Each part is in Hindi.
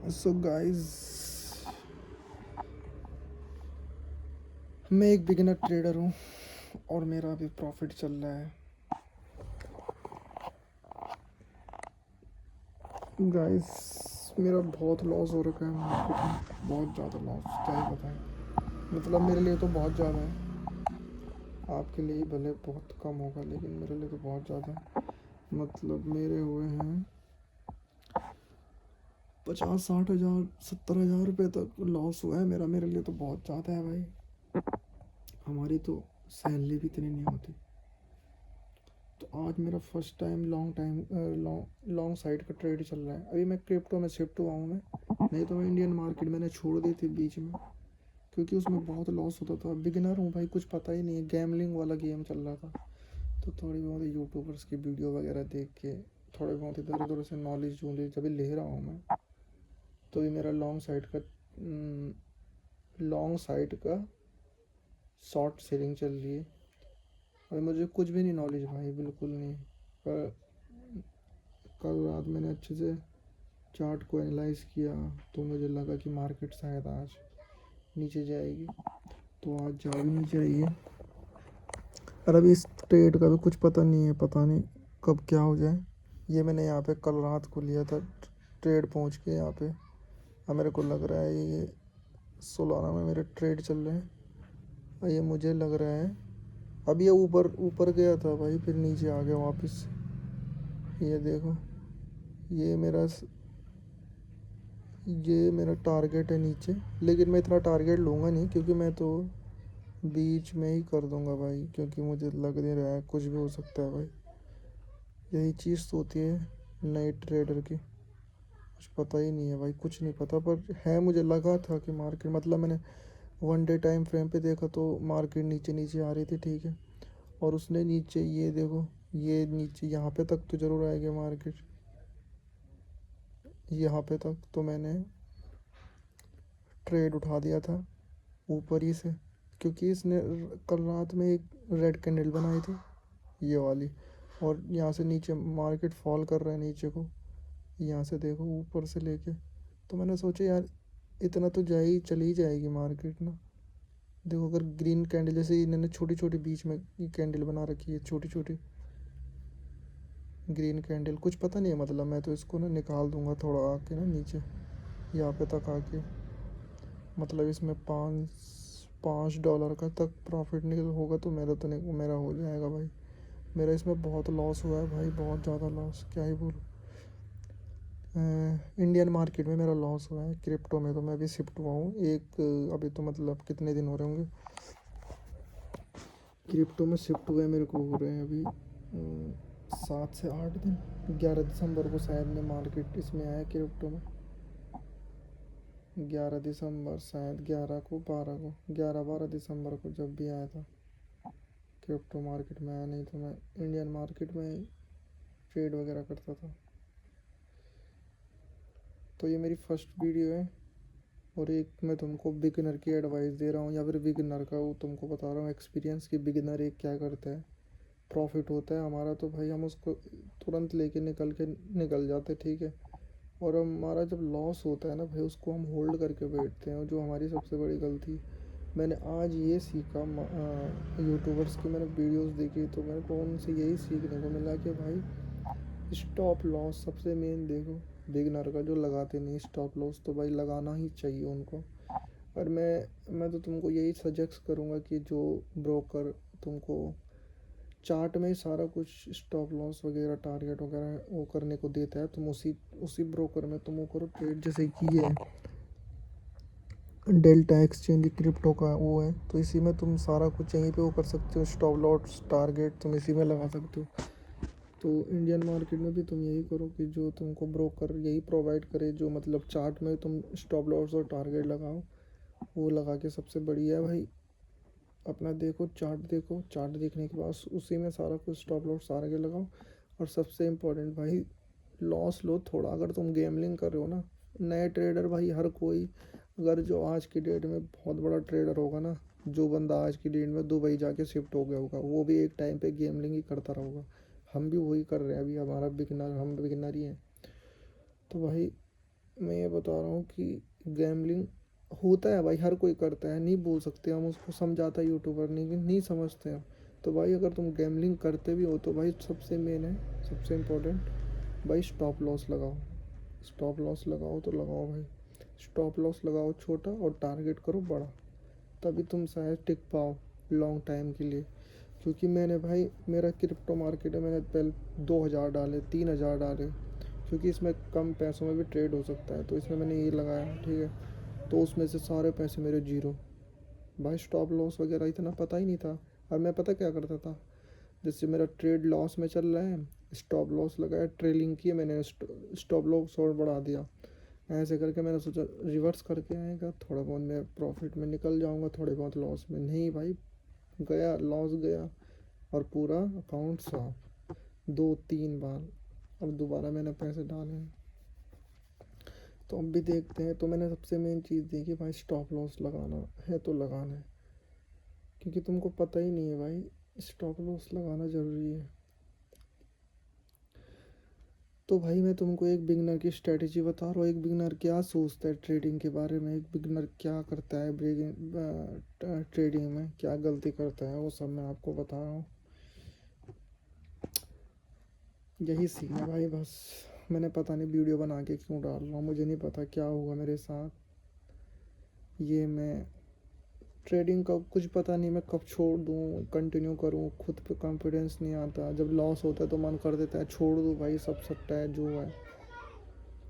सो गाइस, मैं एक बिगिनर ट्रेडर हूँ और मेरा अभी प्रॉफिट चल रहा है। गाइस, मेरा बहुत लॉस हो रखा है मार्केट में, बहुत ज़्यादा लॉस, क्या ही बताएं। मतलब मेरे लिए तो बहुत ज़्यादा है, आपके लिए भले बहुत कम होगा लेकिन मेरे लिए तो बहुत ज़्यादा है। मतलब मेरे हुए हैं 50-60 हज़ार 70 हज़ार रुपये तक लॉस हुआ है मेरा। मेरे लिए तो बहुत ज़्यादा है भाई, हमारी तो सैलरी भी इतनी नहीं होती। तो आज मेरा फर्स्ट टाइम लॉन्ग साइड का ट्रेड चल रहा है। अभी मैं क्रिप्टो में शिफ्ट हुआ हूँ मैं, नहीं तो मैं इंडियन मार्केट मैंने छोड़ दी थी बीच में, क्योंकि उसमें बहुत लॉस होता था। बिगिनर हूँ भाई, कुछ पता ही नहीं है, गैमलिंग वाला गेम चल रहा था। तो थोड़ी बहुत यूट्यूबर्स की वीडियो वगैरह देख के थोड़े बहुत इधर उधर से नॉलेज वॉलेज अभी ले रहा हूँ मैं। तो अभी मेरा लॉन्ग साइड का शॉर्ट सेलिंग चल रही है। अभी मुझे कुछ भी नहीं नॉलेज भाई, बिल्कुल नहीं। पर कल रात मैंने अच्छे से चार्ट को एनालाइज किया तो मुझे लगा कि मार्केट शायद आज नीचे जाएगी, तो आज जा भी नहीं चाहिए। और अभी इस ट्रेड का भी कुछ पता नहीं है, पता नहीं कब क्या हो जाए। ये मैंने यहाँ पे कल रात को लिया था ट्रेड पहुँच के यहाँ पे। अब मेरे को लग रहा है ये सोलाना में मेरे ट्रेड चल रहे हैं और ये मुझे लग रहा है अब ये ऊपर ऊपर गया था भाई, फिर नीचे आ गया वापस। ये देखो, ये मेरा ये मेरा टारगेट है नीचे, लेकिन मैं इतना टारगेट लूँगा नहीं क्योंकि मैं तो बीच में ही कर दूँगा भाई, क्योंकि मुझे लग नहीं रहा है, कुछ भी हो सकता है भाई। यही चीज़ तो होती है नए ट्रेडर की, कुछ पता ही नहीं है भाई, कुछ नहीं पता। पर है, मुझे लगा था कि मार्केट, मतलब मैंने 1 डे टाइम फ्रेम पे देखा तो मार्केट नीचे नीचे आ रही थी, ठीक है। और उसने नीचे, ये देखो, ये नीचे यहाँ पे तक तो ज़रूर आएगी मार्केट, यहाँ पे तक तो मैंने ट्रेड उठा दिया था ऊपर ही से, क्योंकि इसने कल रात में एक रेड कैंडल बनाई थी, ये वाली। और यहाँ से नीचे मार्केट फॉल कर रहा है नीचे को, यहाँ से देखो ऊपर से लेके। तो मैंने सोचा यार इतना तो जा ही चली जाएगी मार्केट ना। देखो, अगर ग्रीन कैंडल, जैसे इन्होंने छोटी छोटी बीच में कैंडल बना रखी है, छोटी छोटी ग्रीन कैंडल, कुछ पता नहीं है। मतलब मैं तो इसको ना निकाल दूंगा थोड़ा आके ना नीचे, यहाँ पे तक आके। मतलब इसमें $5 का तक प्रॉफिट निकल होगा तो मेरा तो नहीं, मेरा हो जाएगा भाई। मेरा इसमें बहुत लॉस हुआ है भाई, बहुत ज़्यादा लॉस, क्या ही बोलूँ। इंडियन मार्केट में मेरा लॉस हुआ है, क्रिप्टो में तो मैं अभी शिफ्ट हुआ हूँ अभी तो मतलब कितने दिन हो रहे होंगे क्रिप्टो में शिफ्ट हुए, मेरे को हो रहे हैं अभी 7 से 8 दिन। 11 दिसंबर को शायद मैं मार्केट इसमें आया क्रिप्टो में, 11 दिसंबर शायद, 11 12 दिसंबर को जब भी आया था क्रिप्टो मार्केट में आया। नहीं तो मैं इंडियन मार्केट में ट्रेड वगैरह करता था। तो ये मेरी फर्स्ट वीडियो है और एक मैं तुमको बिगिनर की एडवाइस दे रहा हूँ, या फिर बिगिनर का वो तुमको बता रहा हूँ एक्सपीरियंस कि बिगिनर एक क्या करता है। प्रॉफिट होता है हमारा तो भाई हम उसको तुरंत लेके निकल जाते, ठीक है। और हमारा जब लॉस होता है ना भाई, उसको हम होल्ड करके बैठते हैं, जो हमारी सबसे बड़ी गलती। मैंने आज ये सीखा, यूट्यूबर्स की मैंने वीडियोस देखी तो मेरे को उनसे यही सीखने को मिला कि भाई स्टॉप लॉस सबसे मेन, देखो बिगनर का जो लगाते नहीं स्टॉप लॉस, तो भाई लगाना ही चाहिए उनको। और मैं तो तुमको यही सजेस्ट करूँगा कि जो ब्रोकर तुमको चार्ट में ही सारा कुछ स्टॉप लॉस वगैरह टारगेट वगैरह वो करने को देता है, तुम उसी उसी ब्रोकर में तुम वो करो ट्रेड। जैसे कि ये डेल्टा एक्सचेंज क्रिप्टो का वो है, तो इसी में तुम सारा कुछ यहीं पे वो कर सकते हो, स्टॉप लॉस टारगेट तुम इसी में लगा सकते हो। तो इंडियन मार्केट में भी तुम यही करो कि जो तुमको ब्रोकर यही प्रोवाइड करे, जो मतलब चार्ट में तुम स्टॉप लॉस और टारगेट लगाओ, वो लगा के सबसे बढ़िया है भाई। अपना देखो चार्ट, देखो चार्ट देखने के बाद उसी में सारा कुछ स्टॉप लॉस टारगेट लगाओ। और सबसे इम्पोर्टेंट भाई, लॉस लो थोड़ा। अगर तुम गेमलिंग कर रहे हो ना, नए ट्रेडर भाई हर कोई, अगर जो आज की डेट में बहुत बड़ा ट्रेडर होगा ना, जो बंदा आज की डेट में दुबई जाके शिफ्ट हो गया होगा, वो भी एक टाइम पे गेमलिंग ही करता रहोगा। हम भी वही कर रहे हैं अभी, हम बिगिनर ही हैं। तो भाई मैं ये बता रहा हूँ कि गैम्बलिंग होता है भाई, हर कोई करता है, नहीं बोल सकते हम उसको, समझाता यूट्यूबर नहीं, नहीं समझते हम। तो भाई अगर तुम गैम्बलिंग करते भी हो तो भाई सबसे मेन है, सबसे इम्पोर्टेंट, भाई स्टॉप लॉस लगाओ। स्टॉप लॉस लगाओ तो लगाओ भाई, स्टॉप लॉस लगाओ छोटा और टारगेट करो बड़ा, तभी तुम शायद टिक पाओ लॉन्ग टाइम के लिए। क्योंकि मैंने भाई, मेरा क्रिप्टो मार्केट है, मैंने पहले 2,000 डाले, 3,000 डाले, क्योंकि इसमें कम पैसों में भी ट्रेड हो सकता है, तो इसमें मैंने ये लगाया, ठीक है। तो उसमें से सारे पैसे मेरे जीरो। भाई स्टॉप लॉस वगैरह इतना पता ही नहीं था। और मैं पता क्या करता था, जैसे मेरा ट्रेड लॉस में चल रहा है, स्टॉप लॉस लगाया, ट्रेलिंग की मैंने, स्टॉप लॉस और बढ़ा दिया। ऐसे करके मैंने सोचा रिवर्स करके आएगा, थोड़ा बहुत मैं प्रॉफिट में निकल जाऊंगा, थोड़े बहुत लॉस में। नहीं भाई, गया लॉस गया, और पूरा अकाउंट साफ 2-3 बार। अब दोबारा मैंने पैसे डाले हैं, तो अब भी देखते हैं। तो मैंने सबसे मेन चीज़ देखी भाई, स्टॉप लॉस लगाना है तो लगाना है, क्योंकि तुमको पता ही नहीं है भाई, स्टॉप लॉस लगाना ज़रूरी है। तो भाई मैं तुमको एक बिगनर की स्ट्रेटजी बता रहा हूँ, एक बिगनर क्या सोचता है ट्रेडिंग के बारे में, एक बिगनर क्या करता है ट्रेडिंग में, क्या गलती करता है, वो सब मैं आपको बता रहा हूँ। यही सीखना भाई बस। मैंने पता नहीं वीडियो बना के क्यों डाल रहा हूँ, मुझे नहीं पता क्या होगा मेरे साथ। ये मैं ट्रेडिंग का कुछ पता नहीं, मैं कब छोड़ दूँ कंटिन्यू करूँ, खुद पे कॉन्फिडेंस नहीं आता। जब लॉस होता है तो मन कर देता है छोड़ दूँ भाई, सब सट्टा है जो है।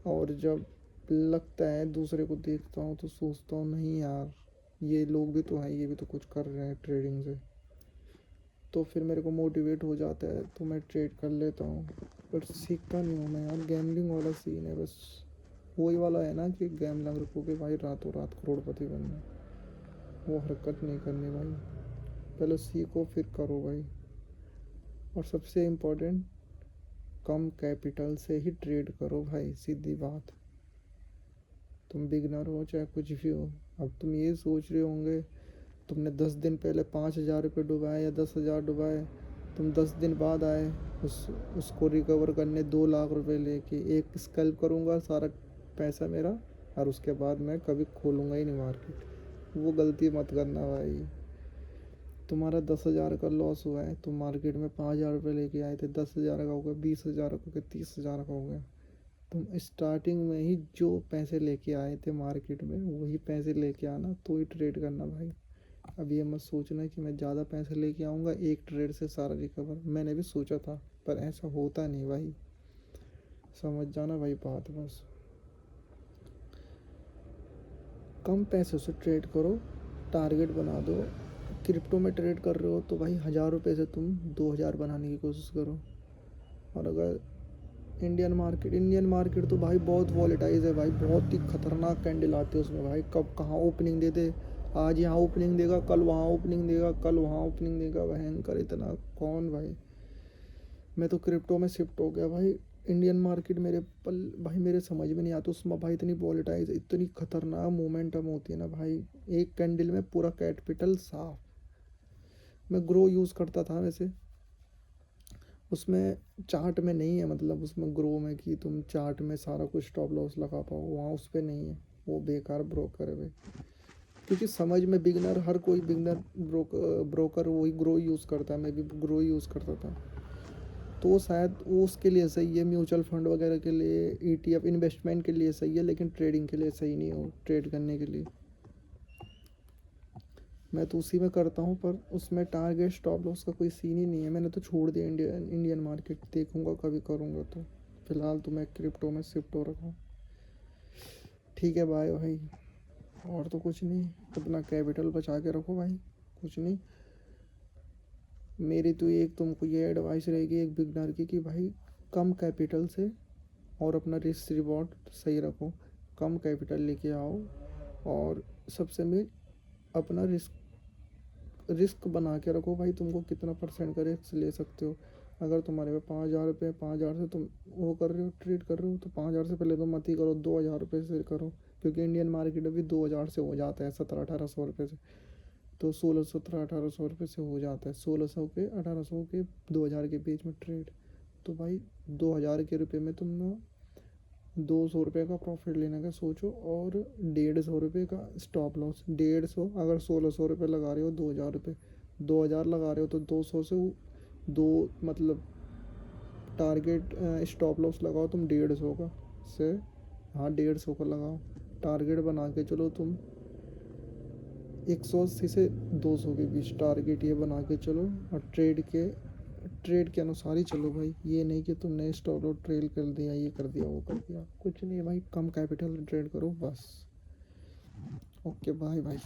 और जब लगता है, दूसरे को देखता हूँ तो सोचता हूँ नहीं यार, ये लोग भी तो हैं, ये भी तो कुछ कर रहे हैं ट्रेडिंग से, तो फिर मेरे को मोटिवेट हो जाता है, तो मैं ट्रेड कर लेता हूँ। पर सीखता नहीं हूँ मैं यार, गैम्बलिंग वाला सीन है बस। वही वाला है ना कि गैम्बलर को कि भाई रातों रात करोड़पति बनना है, वो हरकत नहीं करनी भाई। पहले सीखो फिर करो भाई। और सबसे इम्पोर्टेंट, कम कैपिटल से ही ट्रेड करो भाई, सीधी बात। तुम बिगनर हो चाहे कुछ भी हो, अब तुम ये सोच रहे होंगे, तुमने 10 दिन पहले 5,000 रुपये डुबाए या 10,000 डुबाए, तुम 10 दिन बाद आए उसको रिकवर करने 2 लाख रुपए लेके, एक स्कैल्प करूँगा सारा पैसा मेरा, और उसके बाद मैं कभी खोलूँगा ही नहीं मार्केट। वो गलती मत करना भाई। तुम्हारा 10,000 का लॉस हुआ है, तुम मार्केट में 5,000 रुपये लेके आए थे, 10,000 का हो गया, 20,000 का हो गया, 30,000 का हो गया। तुम स्टार्टिंग में ही जो पैसे लेके आए थे मार्केट में, वही पैसे लेके आना, तो ही ट्रेड करना भाई। अब ये मत सोचना कि मैं ज़्यादा पैसे लेके आऊँगा एक ट्रेड से सारा रिकवर, मैंने भी सोचा था, पर ऐसा होता नहीं भाई, समझ जाना भाई बात बस। कम पैसों से ट्रेड करो, टारगेट बना दो। क्रिप्टो में ट्रेड कर रहे हो तो भाई 1,000 रुपये से तुम 2,000 बनाने की कोशिश करो। और अगर इंडियन मार्केट तो भाई बहुत वॉलेटाइज है भाई, बहुत ही खतरनाक कैंडल आते हैं उसमें भाई, कब कहाँ ओपनिंग दे दे। आज यहाँ ओपनिंग देगा, कल वहाँ ओपनिंग देगा, कल वहाँ ओपनिंग देगा, भयंकर इतना। कौन भाई, मैं तो क्रिप्टो में शिफ्ट हो गया भाई। इंडियन मार्केट मेरे पल भाई, मेरे समझ में नहीं आता उसमें भाई, इतनी वॉलेटाइज, इतनी खतरनाक मोमेंटम होती है ना भाई, एक कैंडल में पूरा कैपिटल साफ। मैं ग्रो यूज़ करता था वैसे, उसमें चार्ट में नहीं है, मतलब उसमें ग्रो में कि तुम चार्ट में सारा कुछ स्टॉप लॉस लगा पाओ, वहाँ उस पर नहीं है। वो बेकार ब्रोकर है भाई, क्योंकि समझ में बिगनर, हर कोई बिगनर ब्रोकर वही ग्रो यूज़ करता है, मैं भी ग्रो यूज़ करता था। तो शायद वो उसके लिए सही है, म्यूचुअल फंड वगैरह के लिए, ETF इन्वेस्टमेंट के लिए सही है, लेकिन ट्रेडिंग के लिए सही नहीं हो, ट्रेड करने के लिए। मैं तो उसी में करता हूँ, पर उसमें टारगेट स्टॉप लॉस का कोई सीन ही नहीं है, मैंने तो छोड़ दिया इंडियन मार्केट, देखूँगा कभी करूँगा तो। फ़िलहाल तो मैं क्रिप्टो में शिफ्ट हो रखा हूँ। ठीक है बाय भाई, और तो कुछ नहीं, अपना कैपिटल बचा के रखो भाई, कुछ नहीं। मेरी तो एक तुमको ये एडवाइस रहेगी एक बिगनर की, कि भाई कम कैपिटल से और अपना रिस्क रिवॉर्ड सही रखो। कम कैपिटल लेके आओ, और सबसे में अपना रिस्क रिस्क बना के रखो भाई, तुमको कितना परसेंट का रिस्क ले सकते हो। अगर तुम्हारे पास 5,000 रुपये, 5,000 से तुम वो कर रहे हो, ट्रेड कर रहे हो, तो 5,000 से पहले तो मत ही करो, 2,000 रुपये से करो। क्योंकि इंडियन मार्केट अभी 2,000 से हो जाता है, 1700-1800 रुपये से। तो 1600-1800 रुपये से हो जाता है, 1600 के 1800 के 2,000 के बीच में ट्रेड। तो भाई 2,000 के रुपये में तुम 200 रुपये का प्रॉफिट लेने का सोचो और 150 रुपये का स्टॉप लॉस। 150, अगर 1600 रुपये लगा रहे हो, 2000 रुपये, 2000 लगा रहे हो तो 200 से दो मतलब टारगेट स्टॉप लॉस लगाओ तुम 150 का से, हाँ 150 का लगाओ। टारगेट बना के चलो तुम 180 से 200 के बीच टारगेट ये बना के चलो, और ट्रेड के अनुसार ही चलो भाई। ये नहीं कि तुमने स्टॉप लॉस ट्रेल कर दिया, ये कर दिया, वो कर दिया, कुछ नहीं भाई, कम कैपिटल ट्रेड करो बस। ओके बाय भाई।